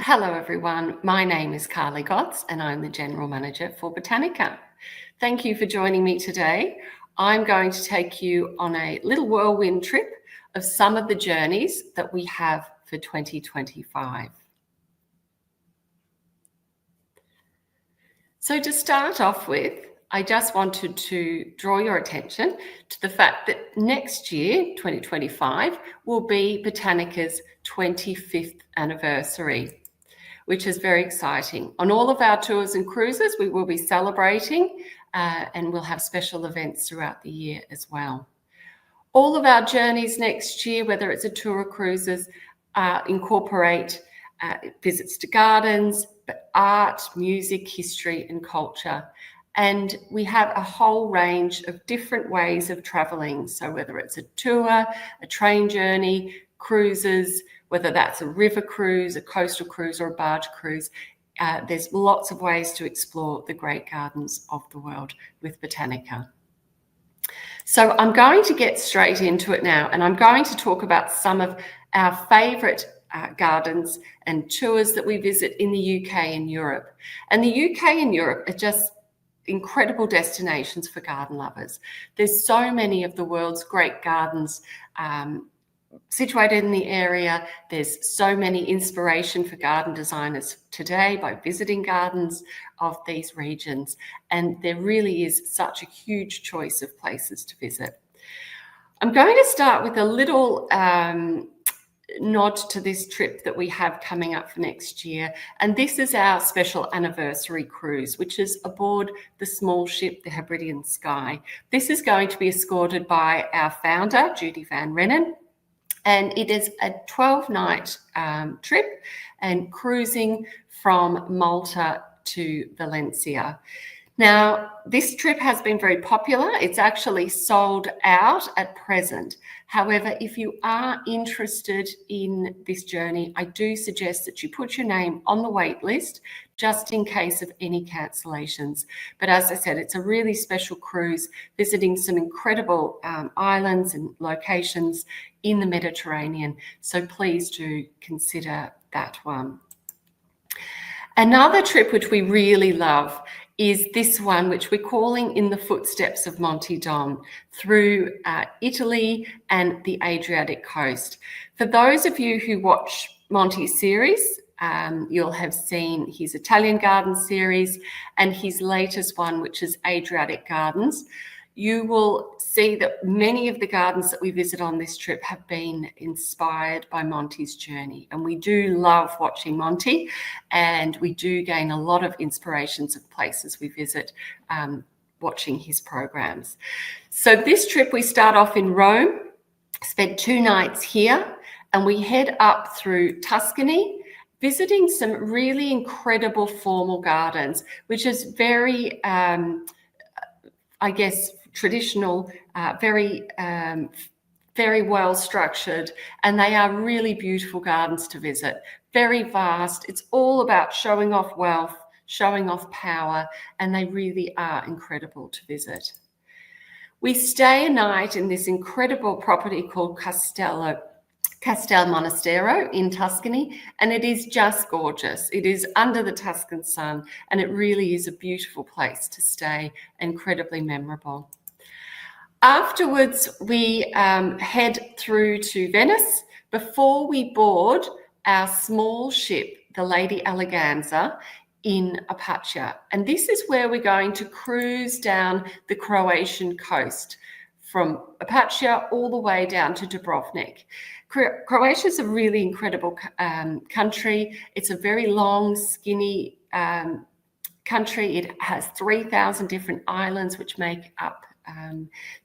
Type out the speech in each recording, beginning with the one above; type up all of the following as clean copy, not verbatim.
Hello everyone, my name is Carly Gotts and I'm the General Manager for Botanica. Thank you for joining me today. I'm going to take you on a little whirlwind trip of some of the journeys that we have for 2025. So to start off with, I just wanted to draw your attention to the fact that next year, 2025, will be Botanica's 25th anniversary, which is very exciting. On all of our tours and cruises, we will be celebrating and we'll have special events throughout the year as well. All of our journeys next year, whether it's a tour or cruises, incorporate visits to gardens, but art, music, history, and culture. And we have a whole range of different ways of traveling. So whether it's a tour, a train journey, cruises, whether that's a river cruise, a coastal cruise, or a barge cruise, there's lots of ways to explore the great gardens of the world with Botanica. So I'm going to get straight into it now, and I'm going to talk about some of our favourite gardens and tours that we visit in the UK and Europe. And the UK and Europe are just incredible destinations for garden lovers. There's so many of the world's great gardens situated in the area. There's so many inspiration for garden designers today by visiting gardens of these regions. And there really is such a huge choice of places to visit. I'm going to start with a little nod to this trip that we have coming up for next year. And this is our special anniversary cruise, which is aboard the small ship, the Hebridean Sky. This is going to be escorted by our founder, Judy Van Rennen. And it is a 12-night trip and cruising from Malta to Valencia. Now, this trip has been very popular. It's actually sold out at present. However, if you are interested in this journey, I do suggest that you put your name on the wait list just in case of any cancellations. But as I said, it's a really special cruise visiting some incredible islands and locations in the Mediterranean. So please do consider that one. Another trip which we really love is this one, which we're calling In the Footsteps of Monty Don, through Italy and the Adriatic coast. For those of you who watch Monty's series, you'll have seen his Italian garden series and his latest one, which is Adriatic Gardens. You will see that many of the gardens that we visit on this trip have been inspired by Monty's journey. And we do love watching Monty, and we do gain a lot of inspirations of places we visit watching his programs. So this trip, we start off in Rome, spend 2 nights here, and we head up through Tuscany, visiting some really incredible formal gardens, which is very, traditional, very well structured, and they are really beautiful gardens to visit. Very vast. It's all about showing off wealth, showing off power, and they really are incredible to visit. We stay a night in this incredible property called Castel Monastero in Tuscany, and it is just gorgeous. It is under the Tuscan sun, and it really is a beautiful place to stay, incredibly memorable. Afterwards, we head through to Venice before we board our small ship, the Lady Eleganza, in Apache. And this is where we're going to cruise down the Croatian coast from Apache all the way down to Dubrovnik. Croatia is a really incredible country. It's a very long, skinny country. It has 3,000 different islands which make up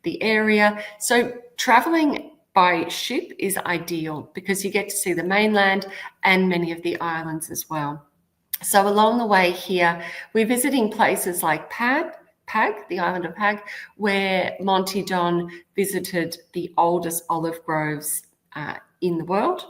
the area. So traveling by ship is ideal because you get to see the mainland and many of the islands as well. So along the way here, we're visiting places like Pag, the island of Pag, where Monty Don visited the oldest olive groves in the world.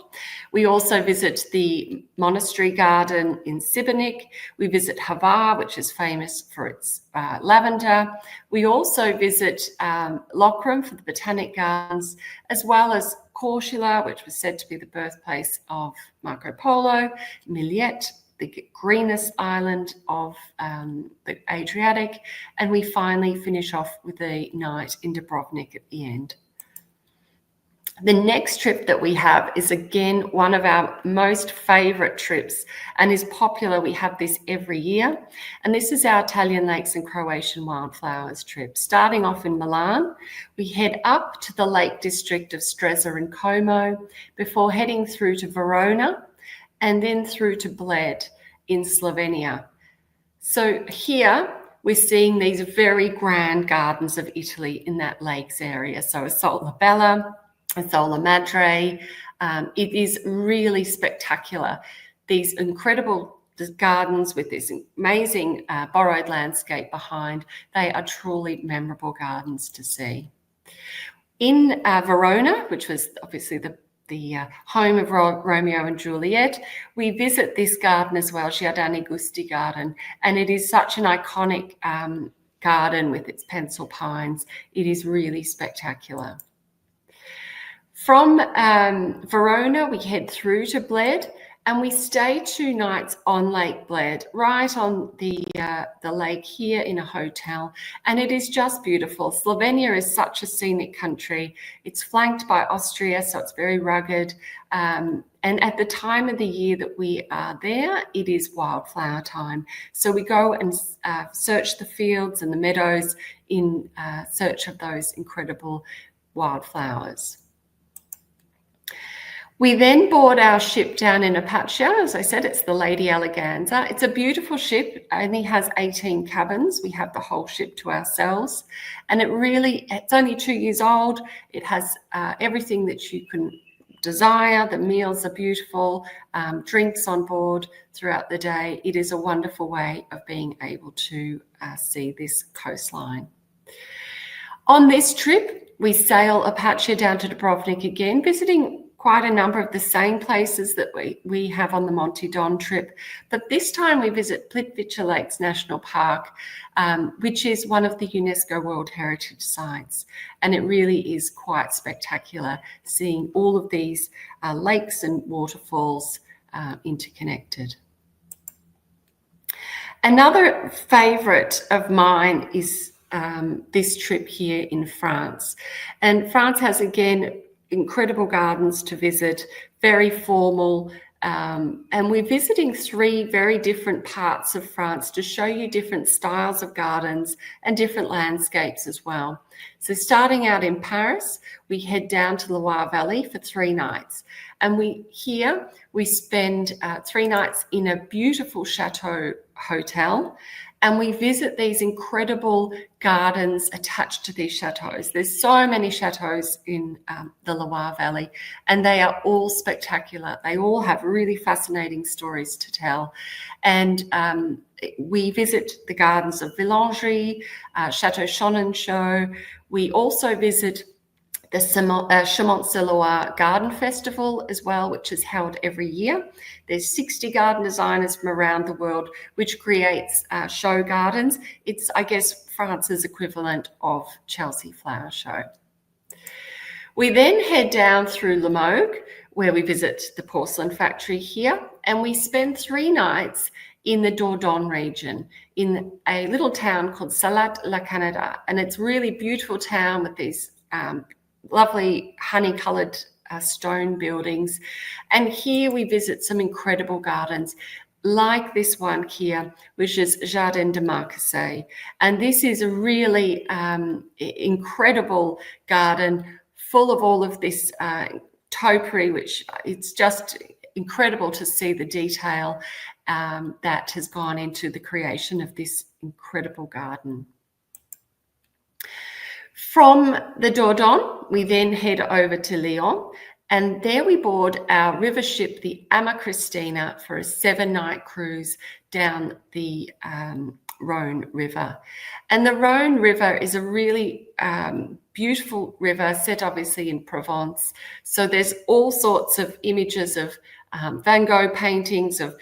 We also visit the monastery garden in Šibenik. We visit Hvar, which is famous for its lavender. We also visit Lokrum for the botanic gardens, as well as Cortula, which was said to be the birthplace of Marco Polo, Millet, the greenest island of the Adriatic, and we finally finish off with a night in Dubrovnik at the end. The next trip that we have is again one of our most favorite trips and is popular. We have this every year, and this is our Italian lakes and Croatian wildflowers trip. Starting off in Milan, we head up to the Lake District of Streza and Como before heading through to Verona and then through to Bled in Slovenia. So here we're seeing these very grand gardens of Italy in that lakes area. So Isola Bella, Isola Madre. It is really spectacular. These incredible gardens with this amazing borrowed landscape behind, they are truly memorable gardens to see. In Verona, which was obviously the home of Romeo and Juliet, we visit this garden as well, Giardini Gusti Garden, and it is such an iconic garden with its pencil pines. It is really spectacular. From Verona, we head through to Bled, and we stay 2 nights on Lake Bled, right on the lake here in a hotel, and it is just beautiful. Slovenia is such a scenic country. It's flanked by Austria, so it's very rugged, and at the time of the year that we are there, it is wildflower time. So we go and search the fields and the meadows in search of those incredible wildflowers. We then board our ship down in Apache. As I said, it's the Lady Eleganza. It's a beautiful ship. It only has 18 cabins. We have the whole ship to ourselves. And it's only 2 years old. It has everything that you can desire. The meals are beautiful, drinks on board throughout the day. It is a wonderful way of being able to see this coastline. On this trip, we sail Apache down to Dubrovnik again, visiting quite a number of the same places that we have on the Monte Don trip. But this time we visit Plitvice Lakes National Park, which is one of the UNESCO World Heritage Sites. And it really is quite spectacular seeing all of these lakes and waterfalls interconnected. Another favorite of mine is this trip here in France. And France has, again, incredible gardens to visit, very formal, and we're visiting 3 very different parts of France to show you different styles of gardens and different landscapes as well. So starting out in Paris, we head down to Loire Valley for 3 nights, and we spend 3 nights in a beautiful chateau hotel, and we visit these incredible gardens attached to these chateaus. There's so many chateaus in the Loire Valley, and they are all spectacular. They all have really fascinating stories to tell. And we visit the gardens of Villandry, Chateau Chenonceau. We also visit the Champs-Élysées Garden Festival as well, which is held every year. There's 60 garden designers from around the world, which creates show gardens. It's, I guess, France's equivalent of Chelsea Flower Show. We then head down through Limoges, where we visit the porcelain factory here, and we spend 3 nights in the Dordogne region in a little town called Salat-la-Canada. And it's a really beautiful town with these lovely honey-coloured stone buildings. And here we visit some incredible gardens like this one here, which is Jardin de Marcassé. And this is a really incredible garden full of all of this topiary, which it's just incredible to see the detail that has gone into the creation of this incredible garden. From the Dordogne, we then head over to Lyon, and there we board our river ship, the Ama Christina, for a 7-night cruise down the Rhone River. And the Rhone River is a really beautiful river set obviously in Provence. So there's all sorts of images of Van Gogh paintings of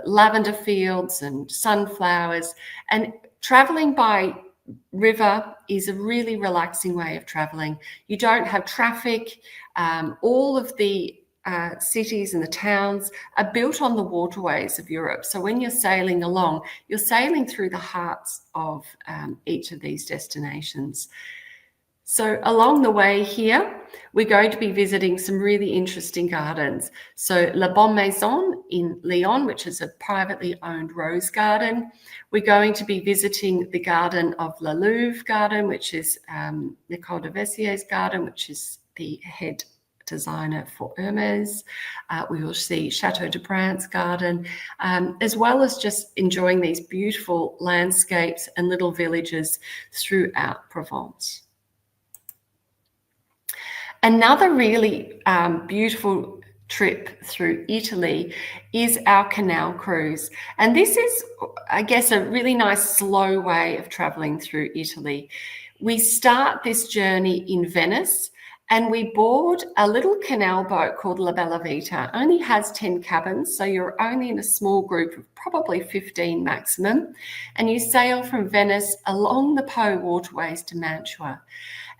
lavender fields and sunflowers, and traveling by river is a really relaxing way of traveling. You don't have traffic. All of the cities and the towns are built on the waterways of Europe. So when you're sailing along, you're sailing through the hearts of each of these destinations. So along the way here, we're going to be visiting some really interesting gardens. So La Bonne Maison in Lyon, which is a privately owned rose garden. We're going to be visiting the garden of La Louvre garden, which is Nicole de Vessier's garden, which is the head designer for Hermes. We will see Chateau de Brant's garden, as well as just enjoying these beautiful landscapes and little villages throughout Provence. Another really beautiful trip through Italy is our canal cruise. And this is, I guess, a really nice slow way of traveling through Italy. We start this journey in Venice and we board a little canal boat called La Bella Vita. It only has 10 cabins, so you're only in a small group of probably 15 maximum. And you sail from Venice along the Po waterways to Mantua.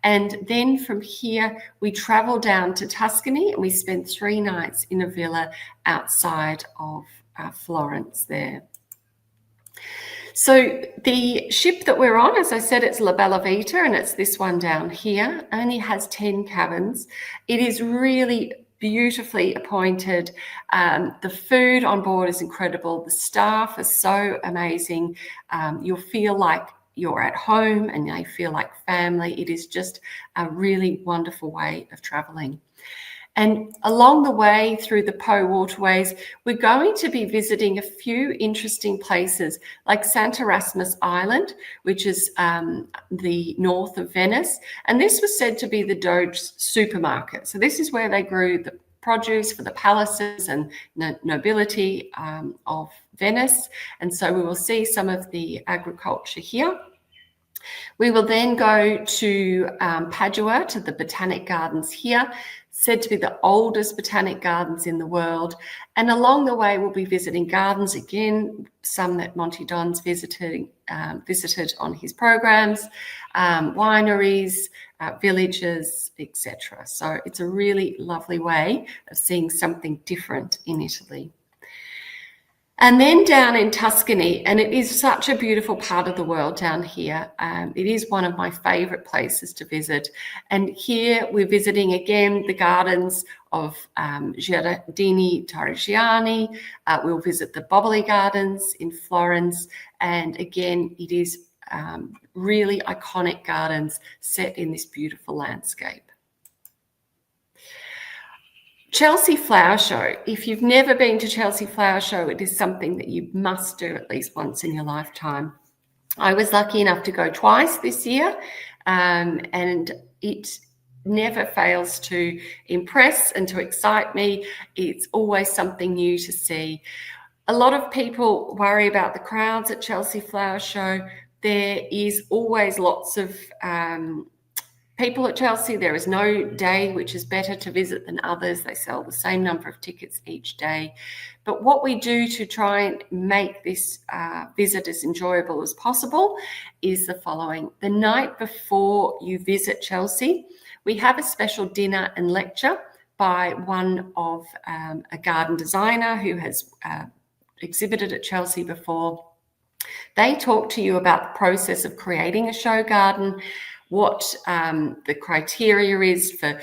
And then from here, we travel down to Tuscany and we spend 3 nights in a villa outside of Florence there. So the ship that we're on, as I said, it's La Bella Vita, and it's this one down here, only has 10 cabins. It is really beautifully appointed. The food on board is incredible. The staff are so amazing. You'll feel like you're at home and they feel like family. It is just a really wonderful way of traveling. And along the way through the Po waterways, we're going to be visiting a few interesting places like Sant Erasmus Island, which is the north of Venice. And this was said to be the Doge supermarket. So this is where they grew the produce for the palaces and nobility of Venice. And so we will see some of the agriculture here. We will then go to Padua, to the Botanic Gardens here, said to be the oldest botanic gardens in the world. And along the way, we'll be visiting gardens again, some that Monty Don's visited on his programs, wineries, villages, etc. So it's a really lovely way of seeing something different in Italy. And then down in Tuscany, and it is such a beautiful part of the world down here. It is one of my favorite places to visit. And here we're visiting again the gardens of Giardini Torrigiani. We'll visit the Boboli Gardens in Florence. And again, it is really iconic gardens set in this beautiful landscape. Chelsea Flower Show. If you've never been to Chelsea Flower Show, it is something that you must do at least once in your lifetime. I was lucky enough to go twice this year, and it never fails to impress and to excite me. It's always something new to see. A lot of people worry about the crowds at Chelsea Flower Show. There is always lots of people at Chelsea. There is no day which is better to visit than others. They sell the same number of tickets each day. But what we do to try and make this visit as enjoyable as possible is the following. The night before you visit Chelsea, we have a special dinner and lecture by one of a garden designer who has exhibited at Chelsea before. They talk to you about the process of creating a show garden, what the criteria is for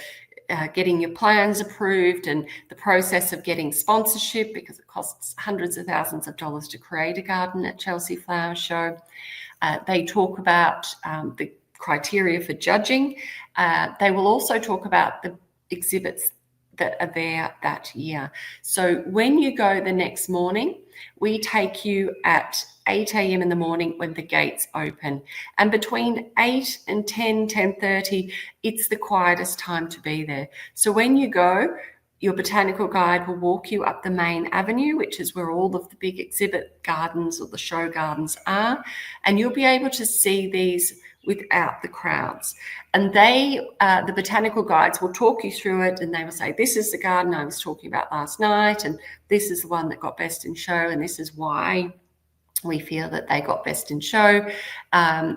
getting your plans approved, and the process of getting sponsorship, because it costs hundreds of thousands of dollars to create a garden at Chelsea Flower Show. They talk about the criteria for judging. They will also talk about the exhibits that are there that year. So when you go the next morning, we take you at 8 a.m. in the morning when the gates open. And between 8 and 10:30, it's the quietest time to be there. So when you go, your botanical guide will walk you up the main avenue, which is where all of the big exhibit gardens or the show gardens are. And you'll be able to see these without the crowds. And the botanical guides will talk you through it, and they will say, this is the garden I was talking about last night, and this is the one that got best in show, and this is why. We feel that they got best in show.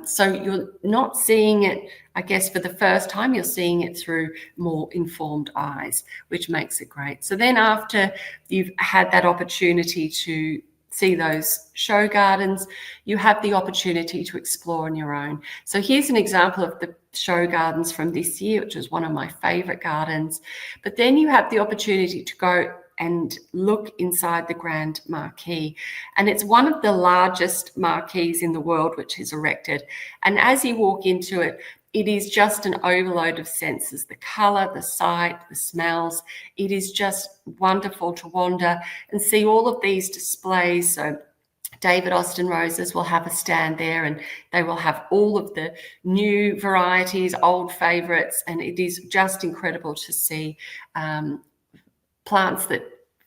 So you're not seeing it, I guess, for the first time, you're seeing it through more informed eyes, which makes it great. So then after you've had that opportunity to see those show gardens, you have the opportunity to explore on your own. So here's an example of the show gardens from this year, which is one of my favorite gardens. But then you have the opportunity to go and look inside the Grand Marquee. And it's one of the largest marquees in the world which is erected. And as you walk into it, it is just an overload of senses, the colour, the sight, the smells. It is just wonderful to wander and see all of these displays. So David Austin Roses will have a stand there, and they will have all of the new varieties, old favourites, and it is just incredible to see plants that,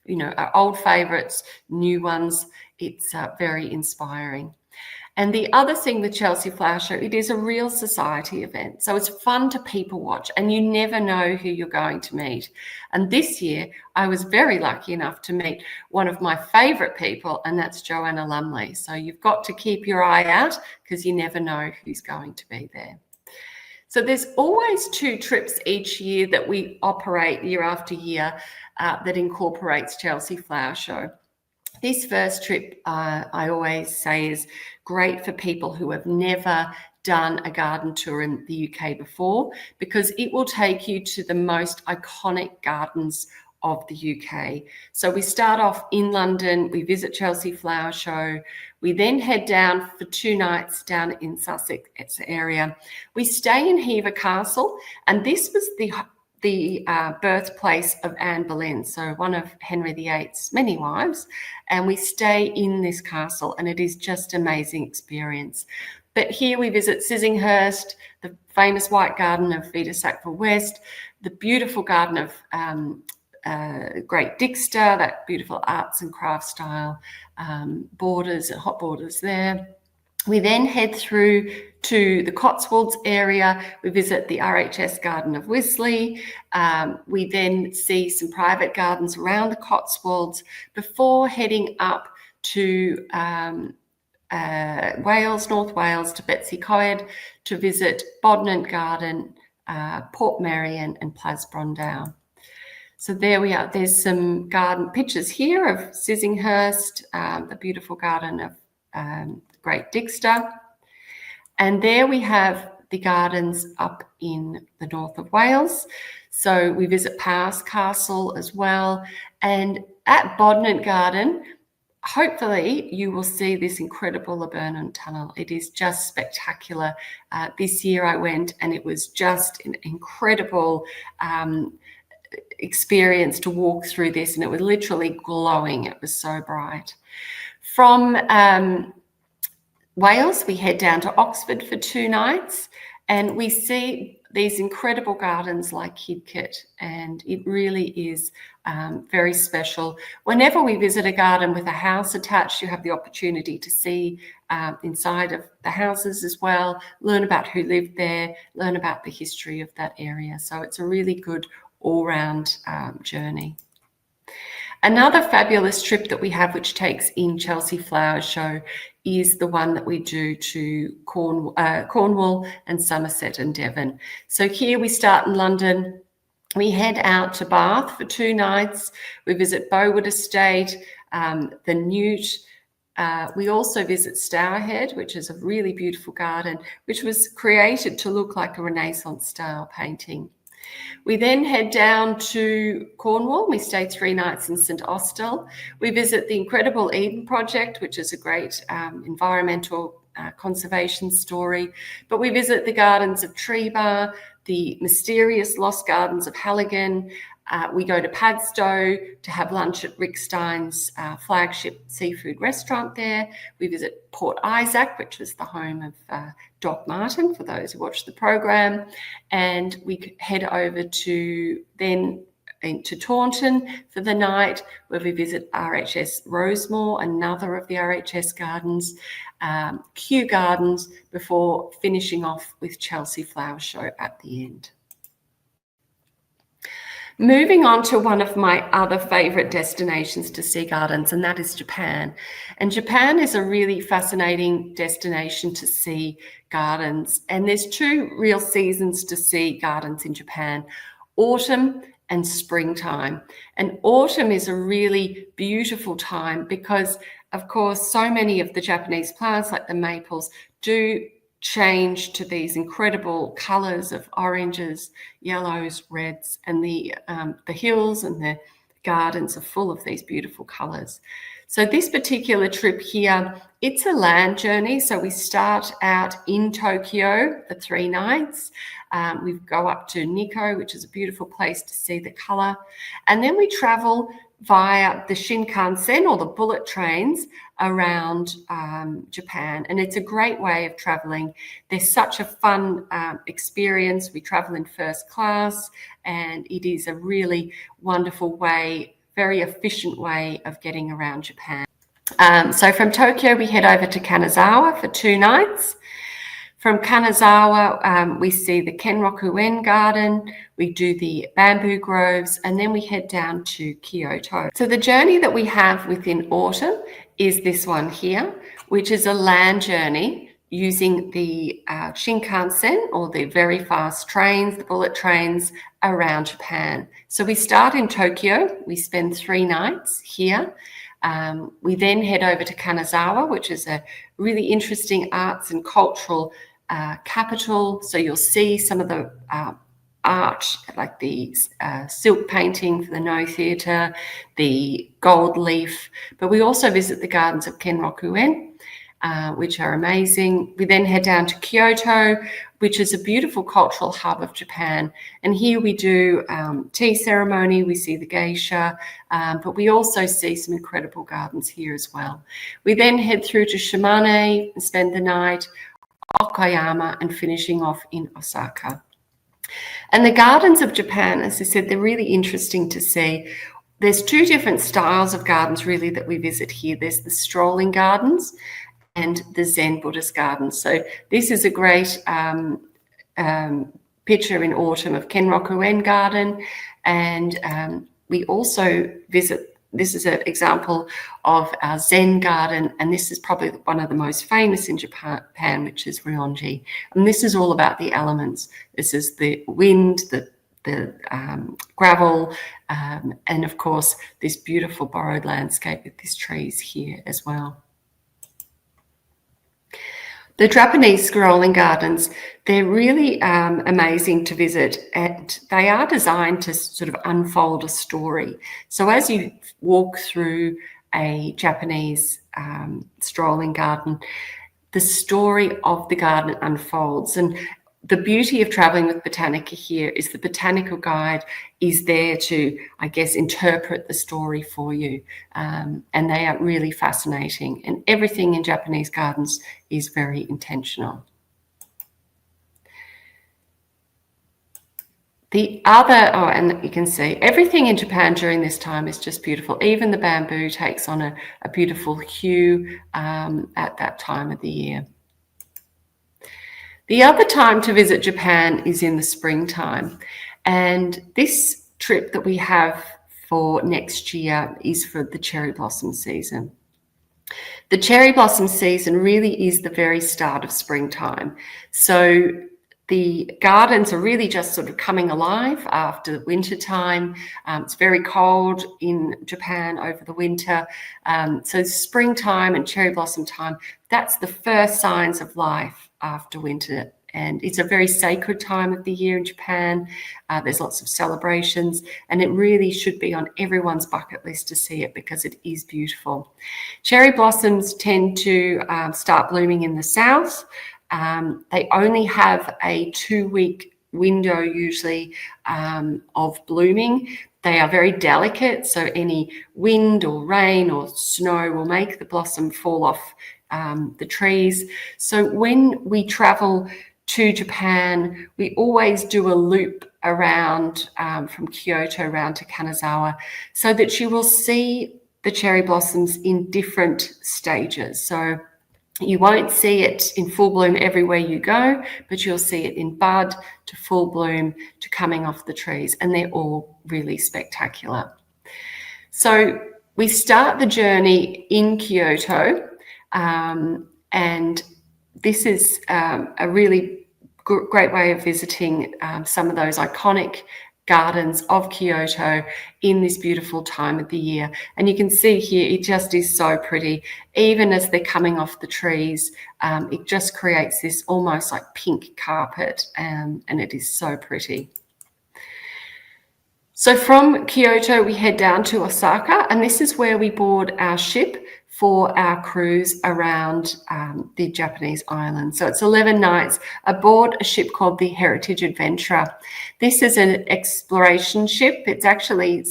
you know, are old favourites, new ones. It's very inspiring. And the other thing with Chelsea Flower Show, it is a real society event. So it's fun to people watch, and you never know who you're going to meet. And this year, I was very lucky enough to meet one of my favourite people, and that's Joanna Lumley. So you've got to keep your eye out because you never know who's going to be there. So there's always 2 trips each year that we operate year after year that incorporates Chelsea Flower Show. This first trip, I always say, is great for people who have never done a garden tour in the UK before, because it will take you to the most iconic gardens of the UK. So we start off in London, we visit Chelsea Flower Show, we then head down for 2 nights down in Sussex area. We stay in Hever Castle, and this was the birthplace of Anne Boleyn, so one of Henry VIII's many wives, and we stay in this castle, and it is just an amazing experience. But here we visit Sissinghurst, the famous White Garden of Vita Sackville West, the beautiful garden of Great Dixter, that beautiful arts and crafts style borders and hot borders there. We then head through to the Cotswolds area. We visit the RHS Garden of Wisley. We then see some private gardens around the Cotswolds before heading up to Wales, North Wales, to Betsy Coed to visit Bodnant Garden, Port Merion and Plasbrondown. So there we are. There's some garden pictures here of Sissinghurst, the beautiful garden of Great Dixter. And there we have the gardens up in the north of Wales. So we visit Powys Castle as well. And at Bodnant Garden, hopefully you will see this incredible laburnum tunnel. It is just spectacular. This year I went, and it was just an incredible experience to walk through this, and it was literally glowing. It was so bright. From Wales, we head down to Oxford for 2 nights, and we see these incredible gardens like Kidkit, and it really is very special. Whenever we visit a garden with a house attached, you have the opportunity to see inside of the houses as well, learn about who lived there, learn about the history of that area. So it's a really good all-round journey. Another fabulous trip that we have, which takes in Chelsea Flower Show, is the one that we do to Cornwall and Somerset and Devon. So here we start in London. We head out to Bath for 2 nights. We visit Bowood Estate, the Newt. We also visit Stourhead, which is a really beautiful garden, which was created to look like a Renaissance style painting. We then head down to Cornwall. We stay 3 nights in St Austell. We visit the incredible Eden Project, which is a great environmental conservation story. But we visit the gardens of Treebar, the mysterious lost gardens of Halligan. We go to Padstow to have lunch at Rick Stein's flagship seafood restaurant there. We visit Port Isaac, which is the home of Doc Martin, for those who watch the program. And we head over to Taunton for the night, where we visit RHS Rosemore, another of the RHS gardens, Kew Gardens, before finishing off with Chelsea Flower Show at the end. Moving on to one of my other favorite destinations to see gardens, and that is Japan. And Japan is a really fascinating destination to see gardens. And there's two real seasons to see gardens in Japan: autumn and springtime. And autumn is a really beautiful time because, of course, so many of the Japanese plants, like the maples, do change to these incredible colors of oranges, yellows, reds, and the hills and the gardens are full of these beautiful colors. So this particular trip here, it's a land journey. So we start out in Tokyo for 3 nights. We go up to Nikko, which is a beautiful place to see the color. And then we travel via the Shinkansen, or the bullet trains, around Japan. And it's a great way of traveling. There's such a fun experience. We travel in first class, and it is a really wonderful way, very efficient way of getting around Japan. So from Tokyo, we head over to Kanazawa for 2 nights. From Kanazawa, we see the Kenroku-en Garden, we do the bamboo groves, and then we head down to Kyoto. So the journey that we have within autumn is this one here, which is a land journey using the Shinkansen, or the very fast trains, the bullet trains, around Japan. So we start in Tokyo, we spend 3 nights here. We then head over to Kanazawa, which is a really interesting arts and cultural capital. So you'll see some of the art, like the silk painting for the No Theatre, the gold leaf. But we also visit the gardens of Kenroku-en, which are amazing. We then head down to Kyoto, which is a beautiful cultural hub of Japan. And here we do tea ceremony, we see the geisha, but we also see some incredible gardens here as well. We then head through to Shimane and spend the night, Okayama, and finishing off in Osaka. And the gardens of Japan, as I said, they're really interesting to see. There's 2 different styles of gardens really that we visit here. There's the strolling gardens and the Zen Buddhist gardens. So this is a great picture in autumn of Kenroku-en Garden. And we also visit, this is an example of our Zen garden, and this is probably one of the most famous in Japan, which is Rionji. And this is all about the elements. This is the wind, the gravel, and of course, this beautiful borrowed landscape with these trees here as well. The Japanese scrolling gardens, they're really amazing to visit, and they are designed to sort of unfold a story. So as you walk through a Japanese strolling garden, the story of the garden unfolds. And the beauty of traveling with Botanica here is the botanical guide is there to, I guess, interpret the story for you. And they are really fascinating. And everything in Japanese gardens is very intentional. The other, and you can see everything in Japan during this time is just beautiful. Even the bamboo takes on a beautiful hue at that time of the year. The other time to visit Japan is in the springtime. And this trip that we have for next year is for the cherry blossom season. The cherry blossom season really is the very start of springtime. So the gardens are really just sort of coming alive after winter time. It's very cold in Japan over the winter. So springtime and cherry blossom time, that's the first signs of life after winter. And it's a very sacred time of the year in Japan. There's lots of celebrations, and it really should be on everyone's bucket list to see it because it is beautiful. Cherry blossoms tend to start blooming in the south. They only have a 2-week window usually of blooming. They are very delicate, so any wind or rain or snow will make the blossom fall off the trees. So when we travel to Japan, we always do a loop around from Kyoto around to Kanazawa so that you will see the cherry blossoms in different stages. So You won't see it in full bloom everywhere you go, but you'll see it in bud to full bloom to coming off the trees, and they're all really spectacular. So we start the journey in Kyoto, and this is a really great way of visiting some of those iconic gardens of Kyoto in this beautiful time of the year. And you can see here, it just is so pretty. Even as they're coming off the trees, it just creates this almost like pink carpet, and it is so pretty. So from Kyoto, we head down to Osaka, and this is where we board our ship for our cruise around the Japanese islands. So it's 11 nights aboard a ship called the Heritage Adventurer. This is an exploration ship. It's actually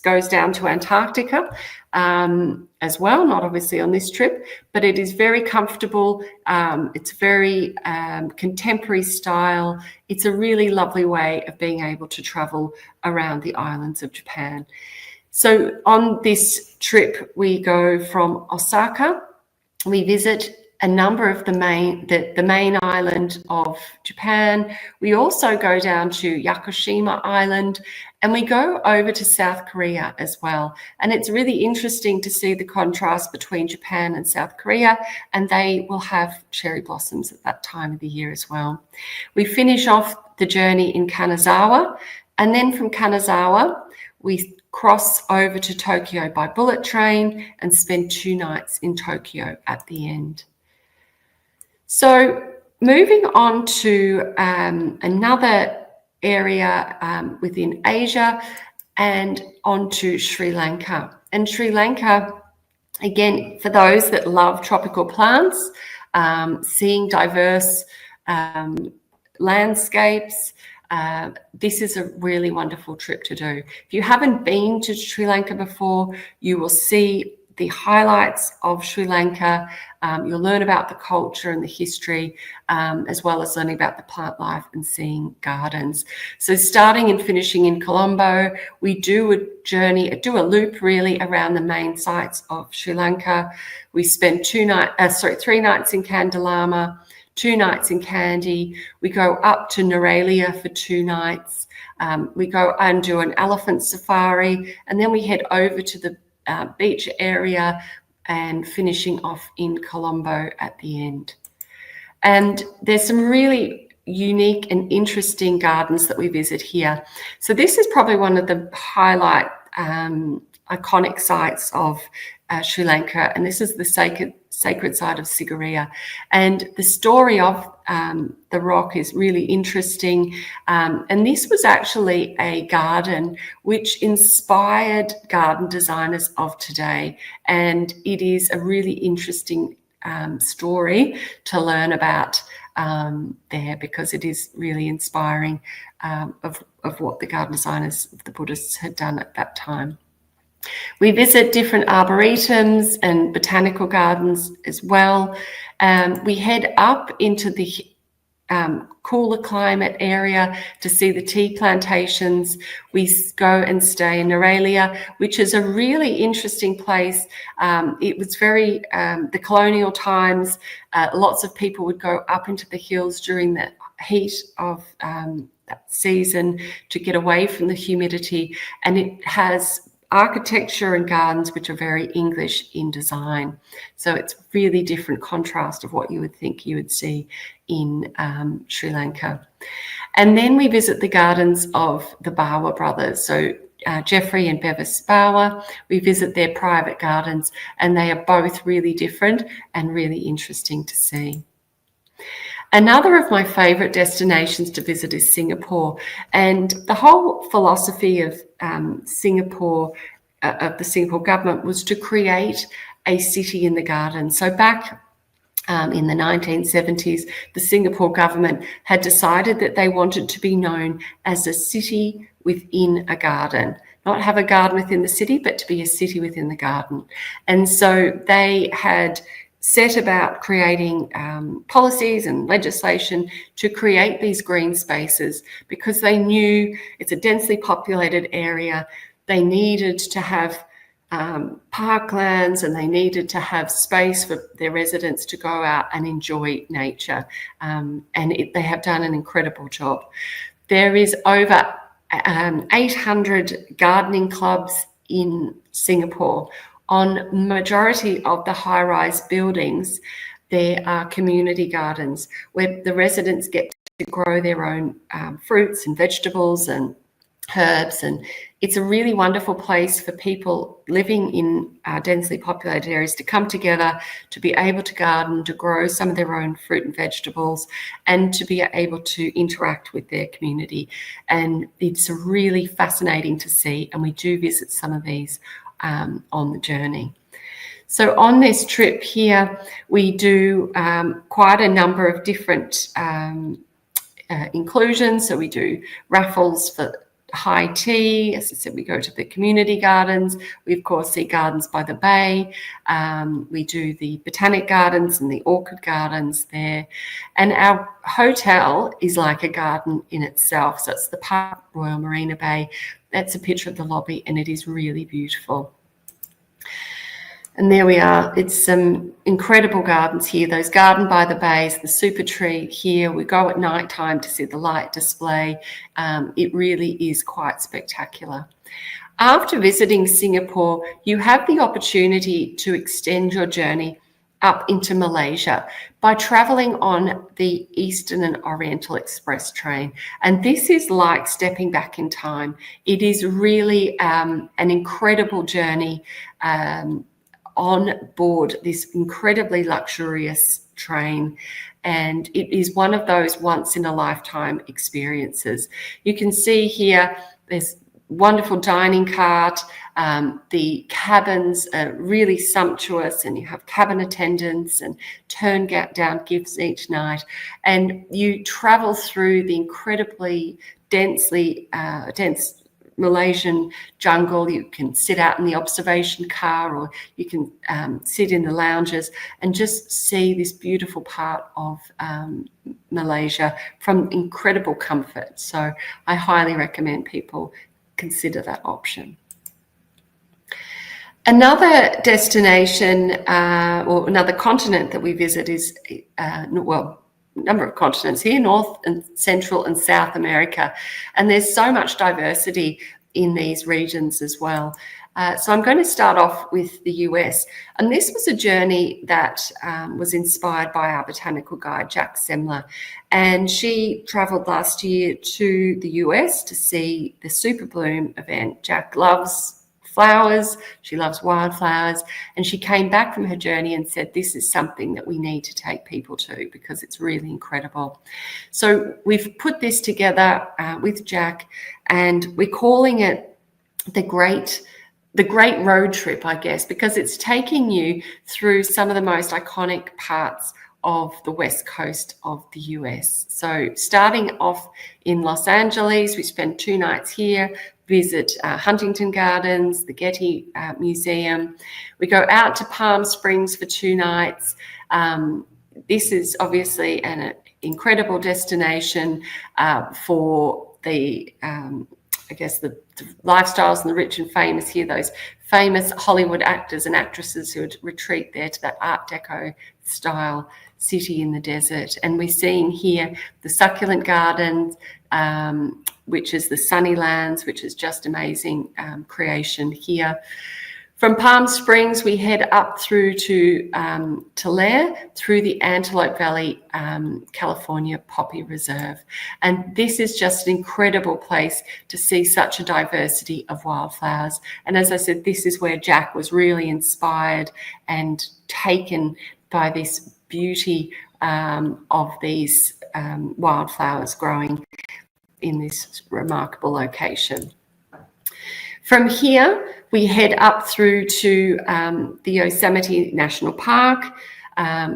goes down to Antarctica as well, not obviously on this trip, but it is very comfortable. It's very contemporary style. It's a really lovely way of being able to travel around the islands of Japan. So on this trip, we go from Osaka, we visit a number of the main island of Japan. We also go down to Yakushima Island, and we go over to South Korea as well. And it's really interesting to see the contrast between Japan and South Korea, and they will have cherry blossoms at that time of the year as well. We finish off the journey in Kanazawa, and then from Kanazawa, we cross over to Tokyo by bullet train and spend 2 nights in Tokyo at the end. So moving on to another area within Asia and on to Sri Lanka. And Sri Lanka, again, for those that love tropical plants, seeing diverse landscapes, this is a really wonderful trip to do. If you haven't been to Sri Lanka before, you will see the highlights of Sri Lanka. You'll learn about the culture and the history, as well as learning about the plant life and seeing gardens. So starting and finishing in Colombo, we do a loop really around the main sites of Sri Lanka. We spend 3 nights in Kandalama, 2 nights in Kandy. We go up to Neralia for 2 nights. We go and do an elephant safari, and then we head over to the beach area and finishing off in Colombo at the end. And there's some really unique and interesting gardens that we visit here. So this is probably one of the highlight iconic sites of Sri Lanka, and this is the sacred site of Sigiriya. And the story of the rock is really interesting. And this was actually a garden which inspired garden designers of today. And it is a really interesting story to learn about there, because it is really inspiring of what the garden designers of the Buddhists had done at that time. We visit different arboretums and botanical gardens as well. We head up into the cooler climate area to see the tea plantations. We go and stay in Neralia, which is a really interesting place. It was very, the colonial times, lots of people would go up into the hills during the heat of that season to get away from the humidity, and it has architecture and gardens which are very English in design. So it's really different contrast of what you would think you would see in Sri Lanka. And then we visit the gardens of the Bawa brothers. So Jeffrey and Bevis Bawa, we visit their private gardens, and they are both really different and really interesting to see. Another of my favourite destinations to visit is Singapore, and the whole philosophy of Singapore, of the Singapore government, was to create a city in the garden. So back in the 1970s, the Singapore government had decided that they wanted to be known as a city within a garden. Not have a garden within the city, but to be a city within the garden. And so they had set about creating policies and legislation to create these green spaces, because they knew it's a densely populated area. They needed to have parklands, and they needed to have space for their residents to go out and enjoy nature. They have done an incredible job. There is over 800 gardening clubs in Singapore. On majority of the high-rise buildings, there are community gardens where the residents get to grow their own fruits and vegetables and herbs, and it's a really wonderful place for people living in densely populated areas to come together, to be able to garden, to grow some of their own fruit and vegetables, and to be able to interact with their community. And it's really fascinating to see, and we do visit some of these on the journey. So on this trip here, we do quite a number of different inclusions. So we do raffles for high tea. As I said, we go to the community gardens. We, of course, see gardens by the bay. We do the botanic gardens and the orchid gardens there. And our hotel is like a garden in itself. So it's the Park Royal Marina Bay. That's a picture of the lobby, and it is really beautiful. And there we are. It's some incredible gardens here. Those garden by the bays, the super tree here. We go at night time to see the light display. It really is quite spectacular. After visiting Singapore, you have the opportunity to extend your journey up into Malaysia by traveling on the Eastern and Oriental Express train. And this is like stepping back in time. It is really an incredible journey on board this incredibly luxurious train, and it is one of those once-in-a-lifetime experiences. You can see here there's wonderful dining cart. The cabins are really sumptuous, and you have cabin attendants and turn-down gifts each night, and you travel through the incredibly dense Malaysian jungle. You can sit out in the observation car, or you can sit in the lounges and just see this beautiful part of Malaysia from incredible comfort. So I highly recommend people consider that option. Another destination or another continent that we visit is, number of continents here, North and Central and South America. And there's so much diversity in these regions as well. So I'm going to start off with the US. And this was a journey that was inspired by our botanical guide, Jack Semler. And she traveled last year to the US to see the Super Bloom event. Jack loves flowers, she loves wildflowers, and she came back from her journey and said, this is something that we need to take people to because it's really incredible. So we've put this together with Jack, and we're calling it the great road trip, I guess, because it's taking you through some of the most iconic parts of the West Coast of the US. So starting off in Los Angeles, we spend 2 nights here, visit Huntington Gardens, the Getty Museum. We go out to Palm Springs for 2 nights. This is obviously an incredible destination for the the lifestyles and the rich and famous here, those famous Hollywood actors and actresses who would retreat there to that Art Deco style city in the desert. And we're seeing here the succulent gardens, which is the Sunnylands, which is just amazing creation here. From Palm Springs, we head up through to Tulare, through the Antelope Valley, California Poppy Reserve. And this is just an incredible place to see such a diversity of wildflowers. And as I said, this is where Jack was really inspired and taken by this beauty of these wildflowers growing in this remarkable location. From here, we head up through to the Yosemite National Park,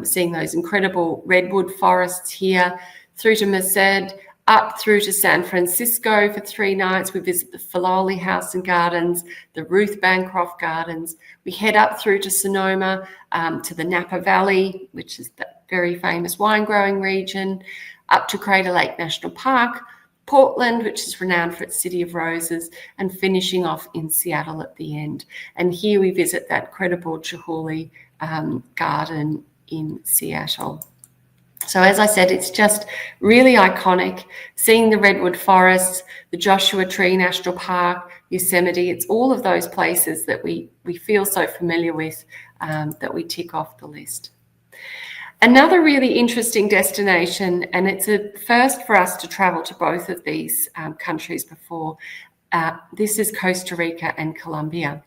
seeing those incredible redwood forests here, through to Merced, up through to San Francisco for 3 nights. We visit the Filoli House and Gardens, the Ruth Bancroft Gardens. We head up through to Sonoma, to the Napa Valley, which is the very famous wine growing region, up to Crater Lake National Park, Portland, which is renowned for its City of Roses, and finishing off in Seattle at the end. And here we visit that incredible Chihuly garden in Seattle. So as I said, it's just really iconic. Seeing the redwood forests, the Joshua Tree National Park, Yosemite, it's all of those places that we feel so familiar with, that we tick off the list. Another really interesting destination, and it's a first for us to travel to both of these countries before, this is Costa Rica and Colombia.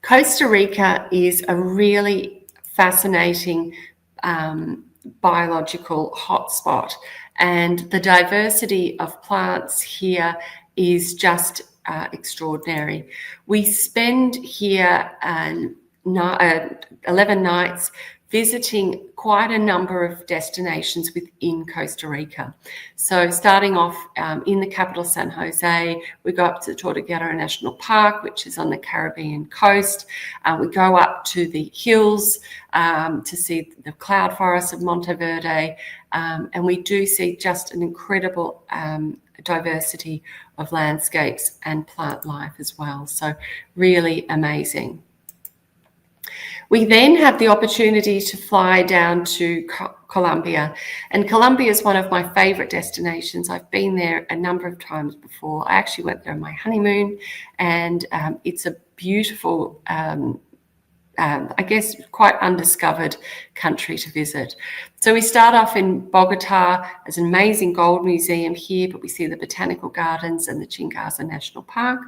Costa Rica is a really fascinating biological hotspot, and the diversity of plants here is just extraordinary. We spend here 11 nights visiting quite a number of destinations within Costa Rica. So starting off in the capital, San Jose, we go up to the Tortuguero National Park, which is on the Caribbean coast. We go up to the hills to see the cloud forests of Monteverde, and we do see just an incredible diversity of landscapes and plant life as well. So really amazing. We then have the opportunity to fly down to Colombia, and Colombia is one of my favorite destinations. I've been there a number of times before. I actually went there on my honeymoon, and it's a beautiful, I guess, quite undiscovered country to visit. So we start off in Bogota. There's an amazing gold museum here, but we see the botanical gardens and the Chingaza National Park.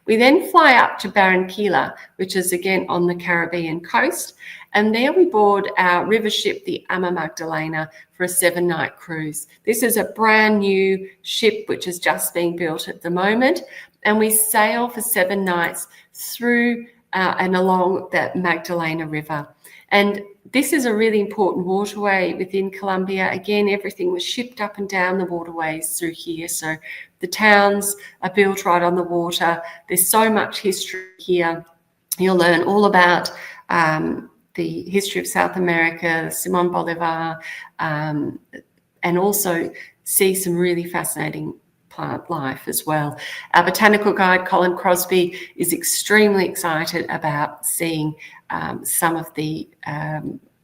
We then fly up to Barranquilla, which is again on the Caribbean coast. And there we board our river ship, the Ama Magdalena, for a 7-night cruise. This is a brand new ship, which is just being built at the moment. And we sail for 7 nights through and along the Magdalena River. And this is a really important waterway within Colombia. Again, everything was shipped up and down the waterways through here. So the towns are built right on the water. There's so much history here. You'll learn all about the history of South America, Simón Bolivar, and also see some really fascinating plant life as well. Our botanical guide, Colin Crosby, is extremely excited about seeing some of the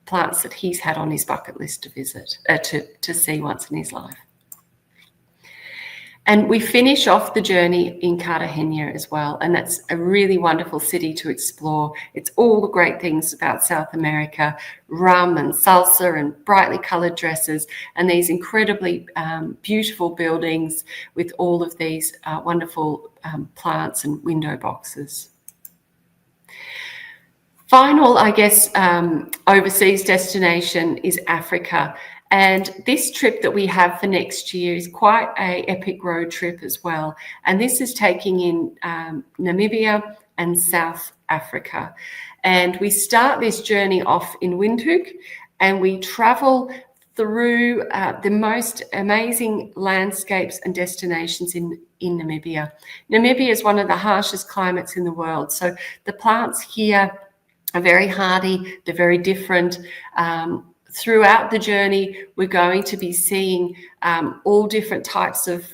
plants that he's had on his bucket list to visit, to see once in his life. And we finish off the journey in Cartagena as well, and that's a really wonderful city to explore. It's all the great things about South America: rum and salsa and brightly coloured dresses, and these incredibly beautiful buildings with all of these wonderful plants and window boxes. Final, I guess, overseas destination is Africa. And this trip that we have for next year is quite an epic road trip as well. And this is taking in Namibia and South Africa. And we start this journey off in Windhoek, and we travel through the most amazing landscapes and destinations in Namibia. Namibia is one of the harshest climates in the world. So the plants here are very hardy, they're very different. Throughout the journey, we're going to be seeing all different types of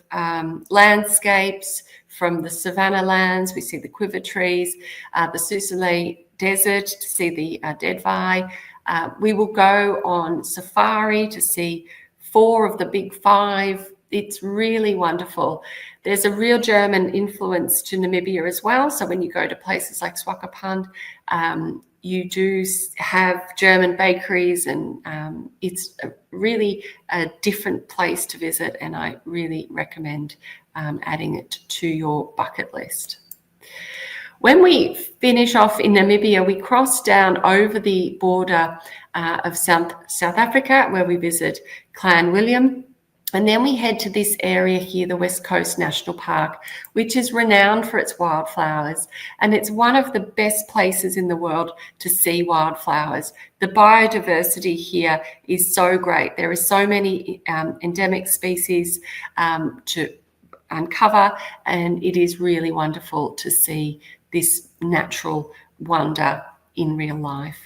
landscapes, from the savanna lands. We see the quiver trees, the Susile Desert to see the Dedvai. We will go on safari to see 4 of the big 5. It's really wonderful. There's a real German influence to Namibia as well. So when you go to places like Swakopmund, you do have German bakeries, and it's really a different place to visit, and I really recommend adding it to your bucket list. When we finish off in Namibia, we cross down over the border of South Africa, where we visit Clan William. And then we head to this area here, the West Coast National Park, which is renowned for its wildflowers. And it's one of the best places in the world to see wildflowers. The biodiversity here is so great. There are so many endemic species to uncover, and it is really wonderful to see this natural wonder in real life.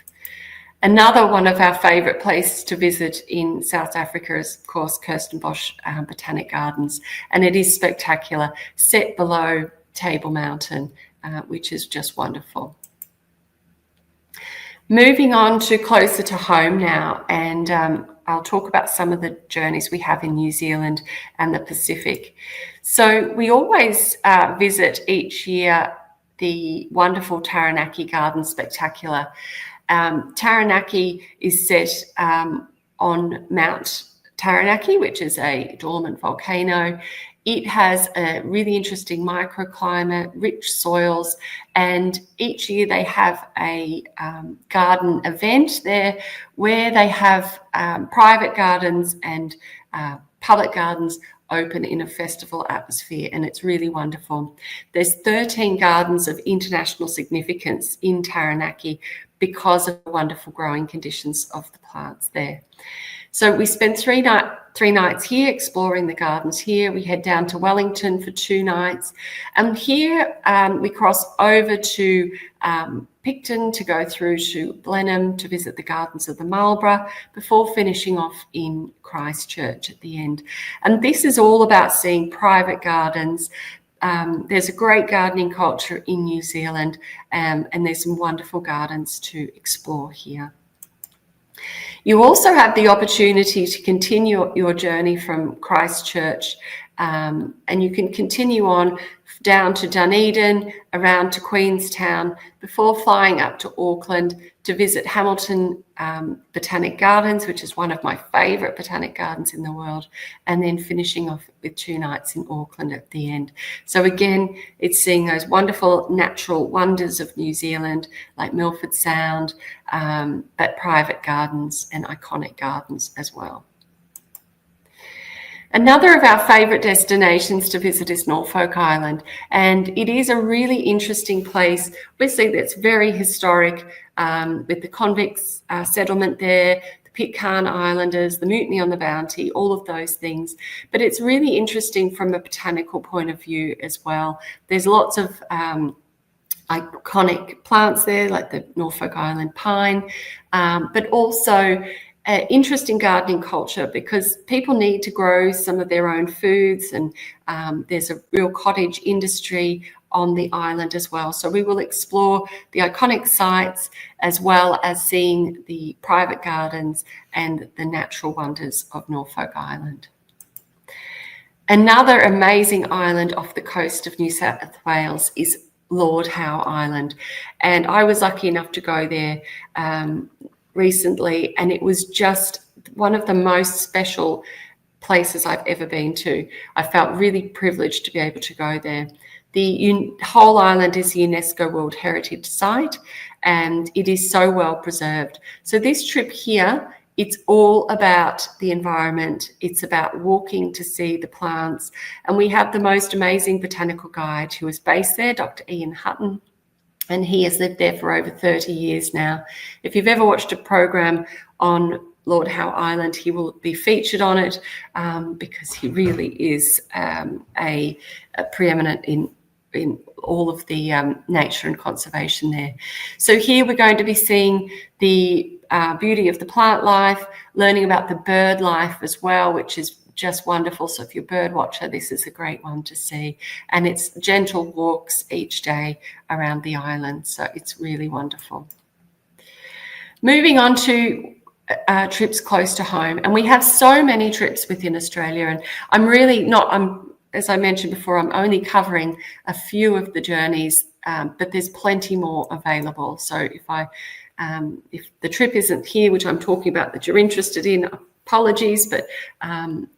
Another one of our favourite places to visit in South Africa is, of course, Kirstenbosch Botanic Gardens, and it is spectacular, set below Table Mountain, which is just wonderful. Moving on to closer to home now, and I'll talk about some of the journeys we have in New Zealand and the Pacific. So we always visit each year the wonderful Taranaki Garden Spectacular. Taranaki is set on Mount Taranaki, which is a dormant volcano. It has a really interesting microclimate, rich soils, and each year they have a garden event there where they have private gardens and public gardens open in a festival atmosphere, and it's really wonderful. There's 13 gardens of international significance in Taranaki because of the wonderful growing conditions of the plants there. So we spent three nights here exploring the gardens here. We head down to Wellington for 2 nights. And here we cross over to Picton to go through to Blenheim to visit the gardens of the Marlborough before finishing off in Christchurch at the end. And this is all about seeing private gardens. There's a great gardening culture in New Zealand, and there's some wonderful gardens to explore here. You also have the opportunity to continue your journey from Christchurch, and you can continue on down to Dunedin, around to Queenstown, before flying up to Auckland to visit Hamilton Botanic Gardens, which is one of my favourite botanic gardens in the world, and then finishing off with 2 nights in Auckland at the end. So again, it's seeing those wonderful natural wonders of New Zealand, like Milford Sound, but private gardens and iconic gardens as well. Another of our favourite destinations to visit is Norfolk Island, and it is a really interesting place. Obviously, that's very historic, with the convicts settlement there, the Pitcairn Islanders, the Mutiny on the Bounty, all of those things. But it's really interesting from a botanical point of view as well. There's lots of iconic plants there, like the Norfolk Island pine, but also interesting gardening culture, because people need to grow some of their own foods, and there's a real cottage industry on the island as well. So we will explore the iconic sites as well as seeing the private gardens and the natural wonders of Norfolk Island. Another amazing island off the coast of New South Wales is Lord Howe Island, and I was lucky enough to go there recently, and it was just one of the most special places I've ever been to. I felt really privileged to be able to go there. The whole island is a UNESCO World Heritage Site, and it is so well preserved. So this trip here, it's all about the environment. It's about walking to see the plants, and we have the most amazing botanical guide who is based there, Dr. Ian Hutton, and he has lived there for over 30 years now. If you've ever watched a program on Lord Howe Island, he will be featured on it, because he really is a preeminent in all of the nature and conservation there. So here we're going to be seeing the beauty of the plant life, learning about the bird life as well, which is just wonderful. So if you're a bird watcher, this is a great one to see. And it's gentle walks each day around the island. So it's really wonderful. Moving on to trips close to home. And we have so many trips within Australia. And as I mentioned before, I'm only covering a few of the journeys, but there's plenty more available. So if the trip isn't here, which I'm talking about, that you're interested in, apologies, but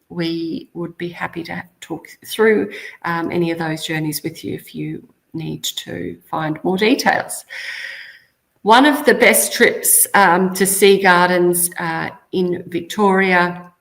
we would be happy to talk through any of those journeys with you if you need to find more details. One of the best trips to see gardens in Victoria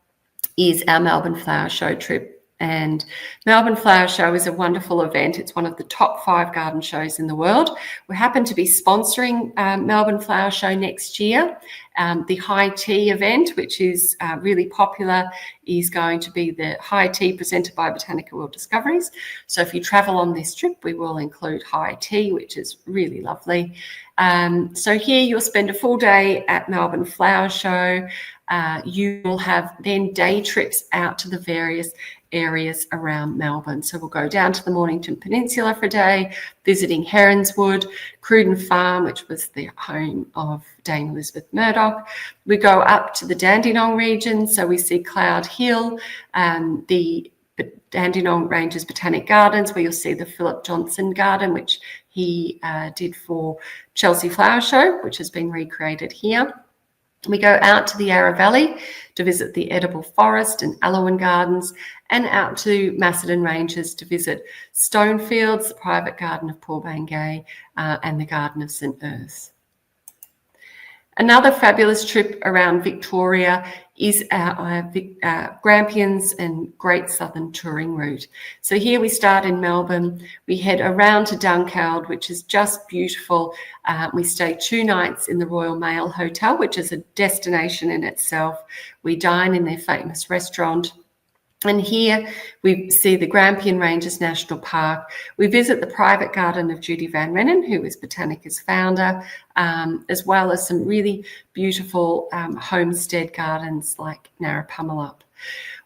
is our Melbourne Flower Show trip. And Melbourne Flower Show is a wonderful event. It's one of the top 5 garden shows in the world. We happen to be sponsoring Melbourne Flower Show next year. The high tea event, which is really popular, is going to be the high tea presented by Botanica World Discoveries. So if you travel on this trip, we will include high tea, which is really lovely. So here you'll spend a full day at Melbourne Flower Show. You will have then day trips out to the various areas around Melbourne. So we'll go down to the Mornington Peninsula for a day, visiting Heronswood, Cruden Farm, which was the home of Dame Elizabeth Murdoch. We go up to the Dandenong region, so we see Cloud Hill, the Dandenong Ranges Botanic Gardens, where you'll see the Philip Johnson Garden, which he did for Chelsea Flower Show, which has been recreated here. We go out to the Yarra Valley to visit the Edible Forest and Alawan Gardens, and out to Macedon Ranges to visit Stonefields, the private garden of Paul Bangay, and the Garden of St. Earth. Another fabulous trip around Victoria is our Grampians and Great Southern Touring Route. So here we start in Melbourne, we head around to Dunkeld, which is just beautiful. We stay 2 nights in the Royal Mail Hotel, which is a destination in itself. We dine in their famous restaurant. And here we see the Grampian Ranges National Park. We visit the private garden of Judy Van Rennen, who is Botanica's founder, as well as some really beautiful homestead gardens like Narrapummelup.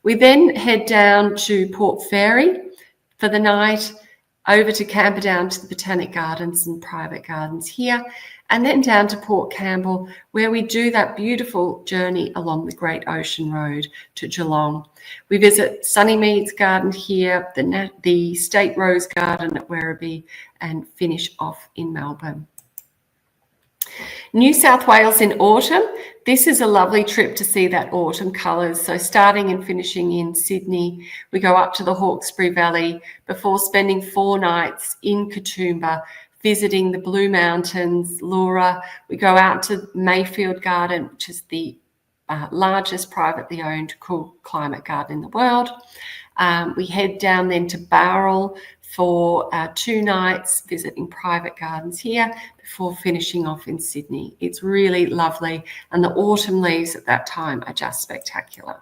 We then head down to Port Fairy for the night, over to Camperdown to the Botanic Gardens and private gardens here, and then down to Port Campbell, where we do that beautiful journey along the Great Ocean Road to Geelong. We visit Sunnymead's Garden here, the State Rose Garden at Werribee, and finish off in Melbourne. New South Wales in autumn. This is a lovely trip to see that autumn colours. So starting and finishing in Sydney, we go up to the Hawkesbury Valley before spending 4 nights in Katoomba, visiting the Blue Mountains, Leura. We go out to Mayfield Garden, which is the largest privately owned cool climate garden in the world. We head down then to Bowral for 2 nights, visiting private gardens here before finishing off in Sydney. It's really lovely, and the autumn leaves at that time are just spectacular.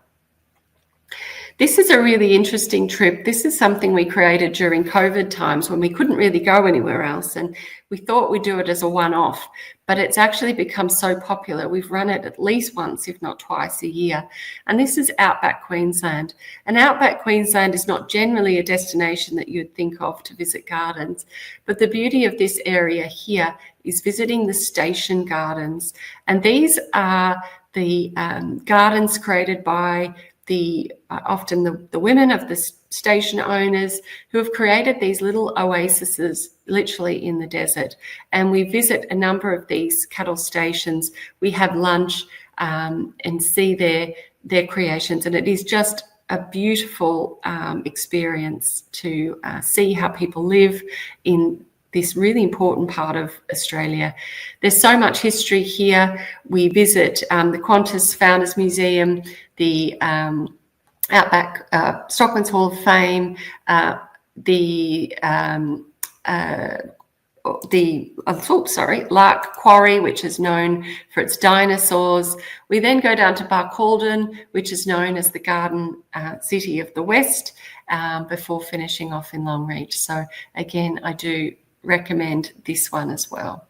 This is a really interesting trip. This is something we created during COVID times when we couldn't really go anywhere else, and we thought we'd do it as a one-off, but it's actually become so popular. We've run it at least once, if not twice a year, and this is Outback Queensland. And Outback Queensland is not generally a destination that you'd think of to visit gardens, but the beauty of this area here is visiting the station gardens, and these are the gardens created by often the women of the station owners who have created these little oases literally in the desert. And we visit a number of these cattle stations. We have lunch and see their creations, and it is just a beautiful experience to see how people live in this really important part of Australia. There's so much history here. We visit the Qantas Founders Museum, the Outback Stockman's Hall of Fame, Lark Quarry, which is known for its dinosaurs. We then go down to Barcaldine, which is known as the Garden City of the West, before finishing off in Longreach. So again, I do recommend this one as well.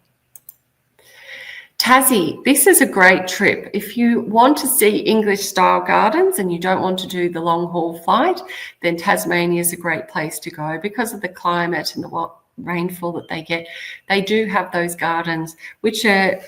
Tassie, this is a great trip. If you want to see English style gardens and you don't want to do the long haul flight, then Tasmania is a great place to go because of the climate and the rainfall that they get. They do have those gardens which are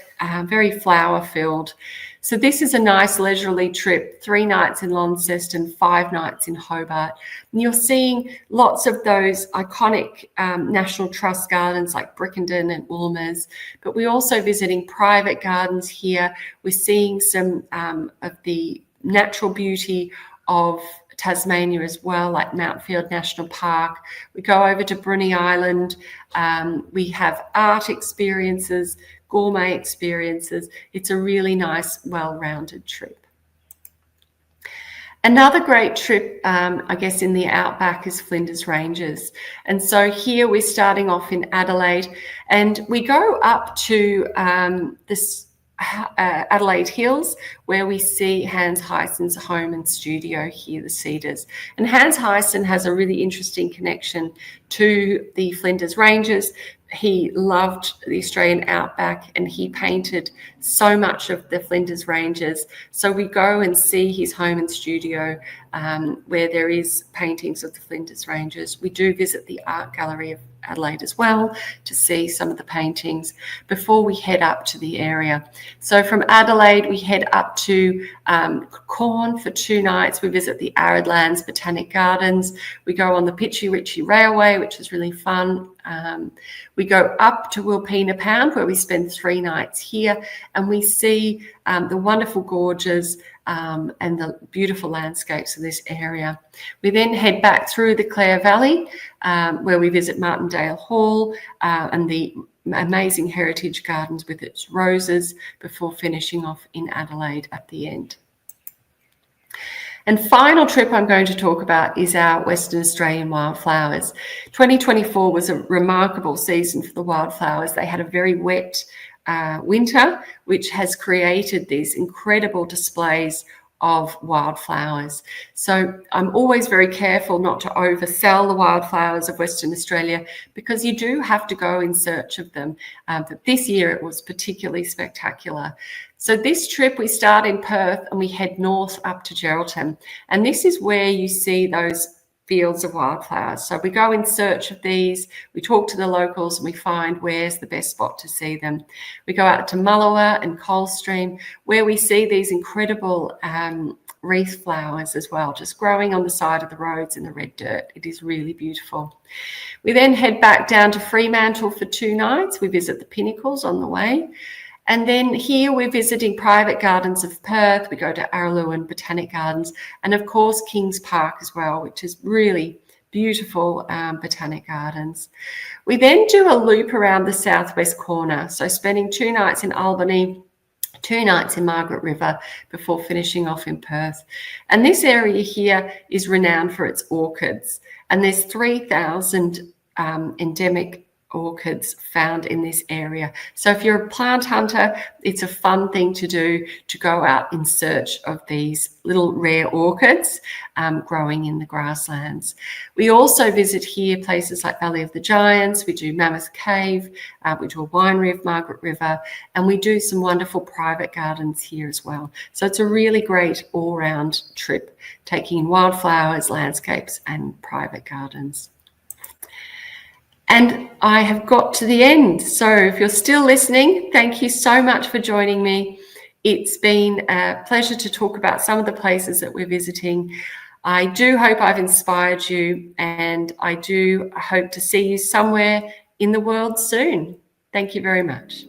very flower filled. So this is a nice leisurely trip, 3 nights in Launceston, 5 nights in Hobart. And you're seeing lots of those iconic National Trust gardens like Brickenden and Ulmers, but we're also visiting private gardens here. We're seeing some of the natural beauty of Tasmania as well, like Mountfield National Park. We go over to Bruny Island. We have art experiences, gourmet experiences. It's a really nice, well-rounded trip. Another great trip, I guess, in the outback is Flinders Ranges. And so here we're starting off in Adelaide, and we go up to this Adelaide Hills, where we see Hans Heissen's home and studio here, the Cedars. And Hans Heissen has a really interesting connection to the Flinders Ranges. He loved the Australian outback, and he painted so much of the Flinders Ranges. So we go and see his home and studio, where there is paintings of the Flinders Ranges. We do visit the Art Gallery of Adelaide as well to see some of the paintings before we head up to the area. So from Adelaide, we head up to Cairn for 2 nights. We visit the Arid Lands Botanic Gardens. We go on the Pitchy Ritchie Railway, which is really fun. We go up to Wilpena Pound, where we spend 3 nights here, and we see the wonderful gorges and the beautiful landscapes of this area. We then head back through the Clare Valley, where we visit Martindale Hall and the amazing heritage gardens with its roses, before finishing off in Adelaide at the end. And final trip I'm going to talk about is our Western Australian wildflowers. 2024 was a remarkable season for the wildflowers. They had a very wet winter, which has created these incredible displays of wildflowers. So I'm always very careful not to oversell the wildflowers of Western Australia, because you do have to go in search of them. But this year it was particularly spectacular. So this trip, we start in Perth and we head north up to Geraldton. And this is where you see those fields of wildflowers. So we go in search of these, we talk to the locals, and we find where's the best spot to see them. We go out to Mullewa and Coldstream, where we see these incredible wreath flowers as well, just growing on the side of the roads in the red dirt. It is really beautiful. We then head back down to Fremantle for 2 nights. We visit the Pinnacles on the way. And then here we're visiting private gardens of Perth. We go to Araluen Botanic Gardens, and of course Kings Park as well, which is really beautiful botanic gardens. We then do a loop around the southwest corner, so spending 2 nights in Albany, 2 nights in Margaret River, before finishing off in Perth. And this area here is renowned for its orchids, and there's 3,000 endemic orchids found in this area. So if you're a plant hunter, it's a fun thing to do, to go out in search of these little rare orchids growing in the grasslands. We also visit here places like Valley of the Giants. We do Mammoth Cave, we do a winery of Margaret River, and we do some wonderful private gardens here as well. So it's a really great all-round trip, taking in wildflowers, landscapes, and private gardens. And I have got to the end. So if you're still listening, thank you so much for joining me. It's been a pleasure to talk about some of the places that we're visiting. I do hope I've inspired you, and I do hope to see you somewhere in the world soon. Thank you very much.